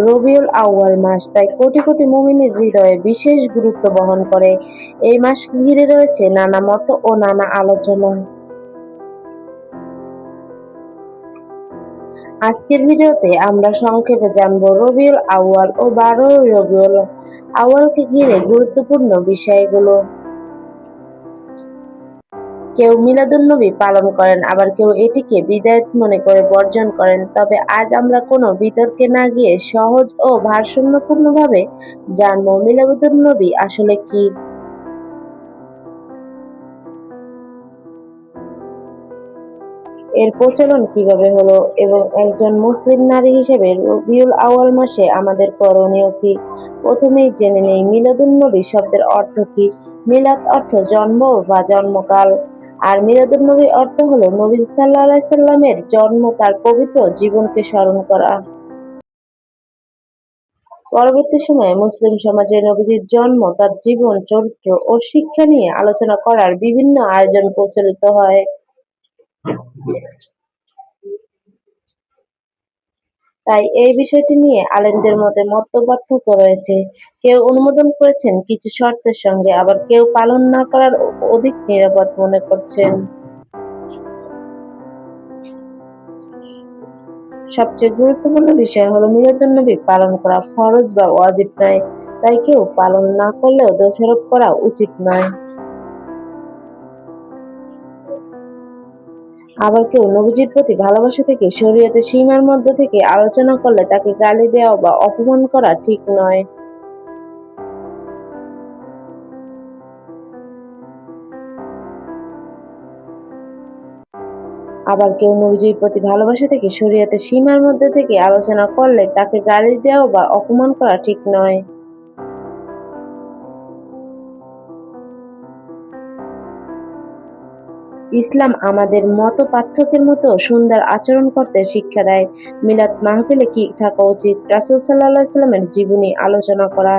রবিউল আউয়াল মাস তাই কোটি কোটি মুমিনের হৃদয়ে বিশেষ গুরুত্ব বহন করে। এই মাসকে ঘিরে রয়েছে নানা মত ও নানা আলোচনা। আজকের ভিডিওতে আমরা সংক্ষেপে জানবো রবিউল আউয়াল ও 12 রবিউল আউয়ালকে ঘিরে গুরুত্বপূর্ণ বিষয়গুলো। কেউ মিলাদুন্নবী পালন করেন, আবার কেউ এটিকে বিদাত মনে করে বর্জন করেন। তবে আজ আমরা কোনো বিতর্কে না গিয়ে সহজ ও ভারসাম্যপূর্ণভাবে জানবো মিলাদুন্নবী আসলে কি, এর প্রচলন কিভাবে হলো এবং একজন মুসলিম নারী হিসেবে রবিউল আউয়াল মাসে আমাদের করণীয় কি। প্রথমেই জেনে নেই মিলাদুন্নবী শব্দের অর্থ কি। মিলাদ অর্থ জন্ম বা জন্মকাল, আর মিলাদুন্নবী অর্থ হলো নবী সাল্লাল্লাহু আলাইহি সাল্লামের জন্ম, তার পবিত্র জীবনকে স্মরণ করা। পরবর্তী সময়ে মুসলিম সমাজে নবীজির জন্ম, তার জীবন, চরিত্র ও শিক্ষা নিয়ে আলোচনা করার বিভিন্ন আয়োজন প্রচলিত হয়। তাই এই বিষয়টি নিয়ে আলেমদের মধ্যে মতপার্থক্য রয়েছে। কেউ অনুমোদন করেছেন কিছু শর্তের সঙ্গে, আবার কেউ পালন না করার অধিক নিরাপদ মনে করছেন। সবচেয়ে গুরুত্বপূর্ণ বিষয় হলো মিলাদুন্নবী পালন করা ফরজ বা ওয়াজিব নয়, তাই কেউ পালন না করলেও দোষারোপ করা উচিত নয়। আবার কেউ নবীজির প্রতি ভালোবাসা থেকে শরীয়তের সীমার মধ্যে থেকে আলোচনা করলে তাকে গালি দেওয়া বা অপমান করা ঠিক নয়। আবার কেউ নবীজির প্রতি ভালোবাসা থেকে শরীয়তের সীমার মধ্যে থেকে আলোচনা করলে তাকে গালি দেওয়া বা অপমান করা ঠিক নয়। ইসলাম আমাদের মত পার্থক্যের মতো সুন্দর আচরণ করতে শিক্ষা দেয়। মিলাদ মাহফিলে কি থাকা উচিত, রাসূল সাল্লাল্লাহু আলাইহি সাল্লামের জীবনী আলোচনা করা,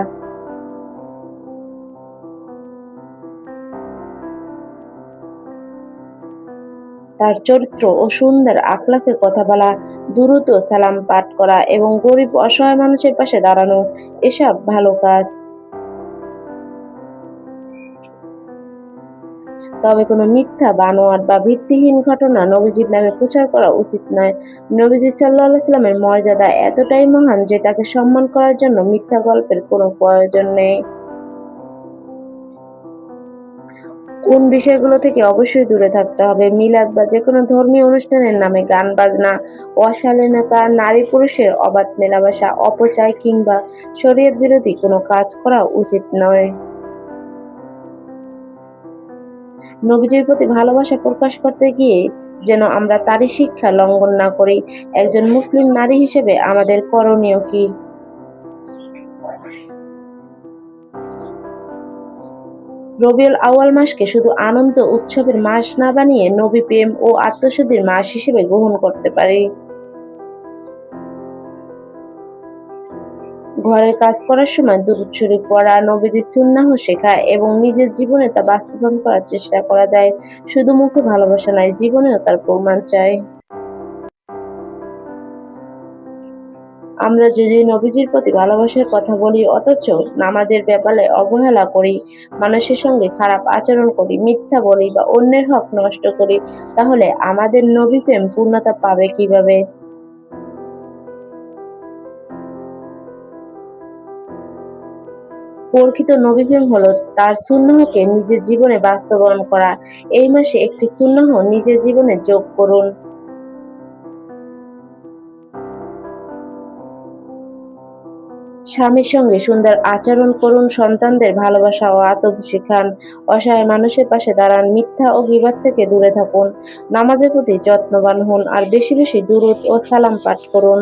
তার চরিত্র ও সুন্দর আখলাকের কথা বলা, দুরূদ ও সালাম পাঠ করা এবং গরিব অসহায় মানুষের পাশে দাঁড়ানো, এসব ভালো কাজ। তবে কোনো মিথ্যা, বানোয়াট বা ভিত্তিহীন ঘটনা নবীজির নামে প্রচার করা উচিত নয়। নবীজি সাল্লাল্লাহু আলাইহি সাল্লামের মর্যাদা এতটাই মহান যে তাকে সম্মান করার জন্য মিথ্যা গল্পের কোনো প্রয়োজন নেই। কোন বিষয়গুলো থেকে অবশ্যই দূরে থাকতে হবে? মিলাদ বা যেকোনো ধর্মীয় অনুষ্ঠানের নামে গান বাজনা, অশালীনতা, নারী পুরুষের অবাধ মেলামেশা, অপচয় কিংবা শরীয়ত বিরোধী কোনো কাজ করা উচিত নয়। নবীজির প্রতি ভালোবাসা প্রকাশ করতে গিয়ে যেন আমরা তারই শিক্ষা লঙ্ঘন না করি। একজন মুসলিম নারী হিসেবে আমাদের করণীয় কি? রবিউল আউয়াল মাসকে শুধু আনন্দ উৎসবের মাস না বানিয়ে নবী প্রেম ও আত্মশুদ্ধির মাস হিসেবে গ্রহণ করতে পারি। ঘরের কাজ করার সময় দুরূদ শরীফ পড়া, নবীজির সুন্নাহ শেখা এবং নিজের জীবনে তা বাস্তবায়ন করার চেষ্টা করা যায়। শুধু মুখে ভালোবাসা নয়, জীবনেও তার প্রমাণ চাই। আমরা যদি নবীজির প্রতি ভালোবাসার কথা বলি অথচ নামাজের ব্যাপারে অবহেলা করি, মানুষের সঙ্গে খারাপ আচরণ করি, মিথ্যা বলি বা অন্যের হক নষ্ট করি, তাহলে আমাদের নবী প্রেম পূর্ণতা পাবে কিভাবে? প্রকৃত নবী প্রেম হলো তার সুন্নাহকে নিজের জীবনে বাস্তবায়ন করা। এই মাসে একটি সুন্নাহ নিজের জীবনে যোগ করুন। স্বামীর সঙ্গে সুন্দর আচরণ করুন, সন্তানদের ভালোবাসা ও আদব শেখান, অসহায় মানুষের পাশে দাঁড়ান, মিথ্যা ও গীবত থেকে দূরে থাকুন, নামাজের প্রতি যত্নবান হন আর বেশি বেশি দুরূদ ও সালাম পাঠ করুন।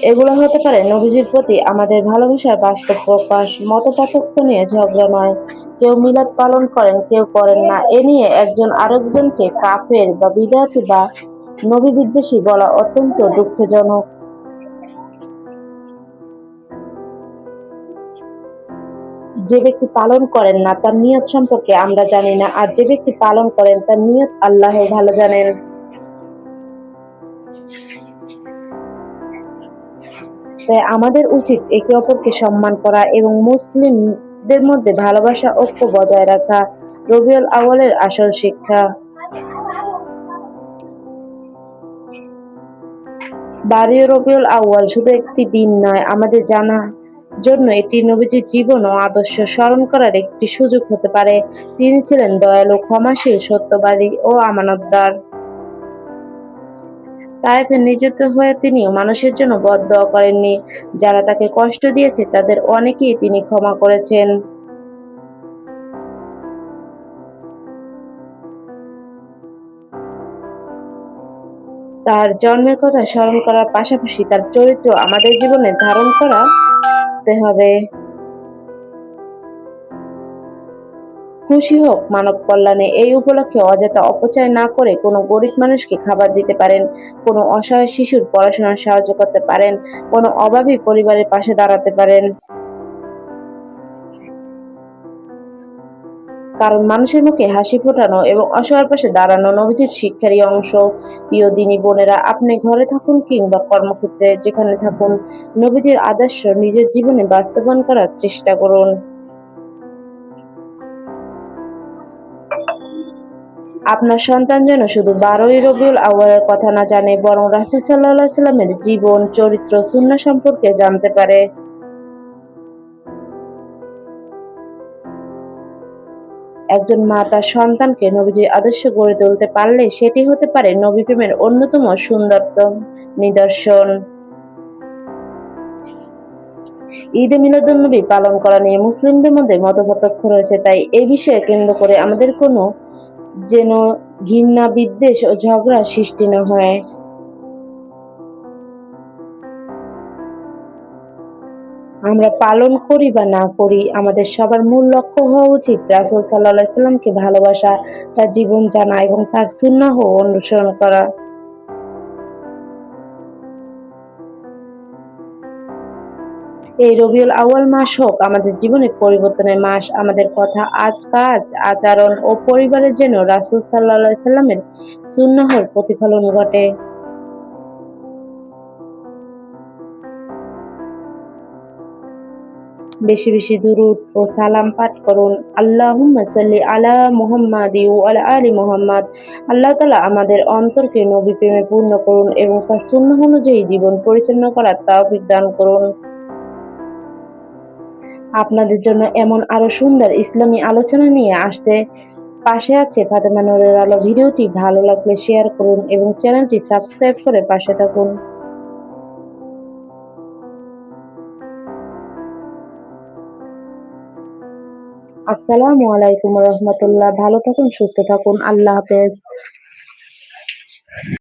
এগুলো হতে পারে নবীজির প্রতি আমাদের ভালোবাসার বাস্তব প্রকাশ। মতপার্থক্য নিয়ে ঝগড়া নয়। কেউ মিলাদ পালন করেন, কেউ করেন না, এ নিয়ে একজন আরেকজনকে কাফের বা বিদআতি বা নবী বিদ্বেষী বলা অত্যন্ত দুঃখজনক। যে ব্যক্তি পালন করেন না তার নিয়ত সম্পর্কে আমরা জানি না, আর যে ব্যক্তি পালন করেন তার নিয়ত আল্লাহ ভালো জানেন। তাই আমাদের উচিত একে অপরকে সম্মান করা এবং মুসলিমদের মধ্যে ভালোবাসা ঐক্য বজায় রাখা। রবিউল আউয়ালের আসল শিক্ষা। ১২ই রবিউল আউয়াল শুধু একটি দিন নয়, আমাদের জানা জন্য এটি নবীজির জীবন ও আদর্শ স্মরণ করার একটি সুযোগ হতে পারে। তিনি ছিলেন দয়ালু, ক্ষমাশীল, সত্যবাদী ও আমানতদার। তায়েফে নির্যাতিত হয়ে তিনিও মানুষের জন্য বদদোয়া করেননি। যারা তাকে কষ্ট দিয়েছে তাদের অনেকেই তিনি ক্ষমা করেছেন। তার জন্মের কথা স্মরণ করার পাশাপাশি তার চরিত্র আমাদের জীবনে ধারণ করতে হবে। খুশি হোক মানব কল্যাণে। এই উপলক্ষে অযথা অপচয় না করে কোনো গরিব মানুষকে খাবার দিতে পারেন, কোনো অসহায় শিশুর পড়াশোনায় সাহায্য করতে পারেন, কোনো অভাবী পরিবারের পাশে দাঁড়াতে পারেন। কারণ মানুষের মুখে হাসি ফোটানো এবং অসহায়ের পাশে দাঁড়ানো নবীজির শিক্ষারই অংশ। প্রিয় দিনী বোনেরা, আপনি ঘরে থাকুন কিংবা কর্মক্ষেত্রে যেখানে থাকুন, নবীজির আদর্শ নিজের জীবনে বাস্তবায়ন করার চেষ্টা করুন। আপনার সন্তান যেন শুধু ১২ই রবিউল আউয়ালের কথা না জানে, বরং রাসূল সাল্লাল্লাহু আলাইহি ওয়াসাল্লামের জীবন, চরিত্র, সুন্নাহ সম্পর্কে জানতে পারে। একজন মা তার সন্তানকে নবীজির আদর্শে গড়ে তুলতে পারলে সেটি হতে পারে নবী প্রেমের অন্যতম সুন্দরতম নিদর্শন। ঈদে মিলাদুন্নবী পালন করা নিয়ে মুসলিমদের মধ্যে মতপার্থক্য রয়েছে, তাই এই বিষয়ে কেন্দ্র করে আমাদের কোনো যেন ঘৃণা, বিদ্বেষ ও ঝগড়ার সৃষ্টি না হয়। আমরা পালন করি বা না করি, আমাদের সবার মূল লক্ষ্য হওয়া উচিত রাসূল সাল্লাল্লাহু আলাইহি ওয়াসাল্লামকে ভালোবাসা, তার জীবন জানা এবং তার সুন্নাহ অনুসরণ করা। এই রবিউল আউয়াল মাস হোক আমাদের জীবনে পরিবর্তনের মাস। আমাদের কথা, কাজ, আচরণ ও পরিবারে যেন রাসূল সাল্লাল্লাহু আলাইহি ওয়াসাল্লামের সুন্নাহর প্রতিফলন ঘটে। বেশি বেশি দুরূদ ও সালাম পাঠ করুন। আল্লাহুম্মা সাল্লি আলা মুহাম্মাদি ওয়া আলা আলি মুহাম্মাদ। আল্লাহ তাআলা আমাদের অন্তরকে নবী প্রেমে পূর্ণ করুন এবং তার সুন্নাহ অনুযায়ী জীবন পরিচালনা করার তৌফিক দান করুন। আপনাদের জন্য এমন আরো সুন্দর ইসলামী আলোচনা নিয়ে আসতে পাশে আছে ফাতেমা নূরের আলো। ভিডিওটি ভালো লাগলে শেয়ার করুন এবং চ্যানেলটি সাবস্ক্রাইব করে পাশে থাকুন। আসসালামু আলাইকুম ওয়া রাহমাতুল্লাহ। ভালো থাকুন, সুস্থ থাকুন। আল্লাহ হাফেজ।